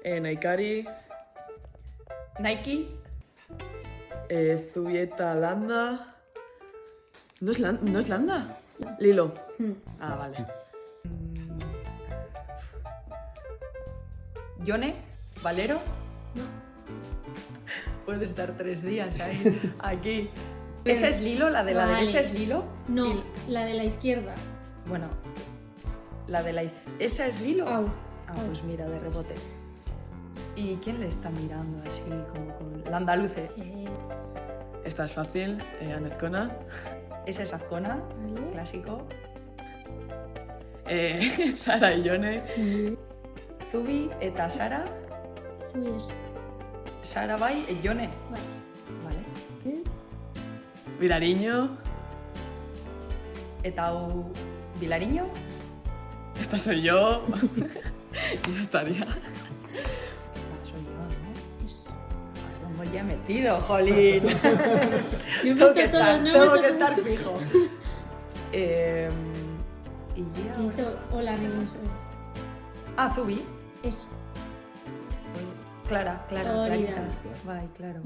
Naikari, Nike, Zubieta Landa. ¿No es Landa? Lilo. Ah, vale. Yone, Valero. Puedes estar 3 días ahí, aquí. ¿Esa es Lilo? ¿La de la Vale. derecha es Lilo? No, Y- la de la izquierda. Bueno, la de la ¿esa es Lilo? Au. Ah, pues mira, de rebote. ¿Y quién le está mirando así como con la andaluce? Esta es fácil. Anezkona. Esa es Azcona, Vale. clásico. Sara y Jone. Zubi eta Sara. Zubes. Sara bai e Jone. Vale. Vale. Vilariño. Eta hau Vilariño. Esta soy yo. Y ya estaría. Esta soy yo, ¿no? Es... ¿Cómo ya he metido, jolín? Me he Tengo puesto que estar, todos, no he tengo puesto que estar todos. fijo. Y ya... Que hizo hola, Neguso. Ah, Zubi. Es... Clara, Florida. Clarita. Bai, claro.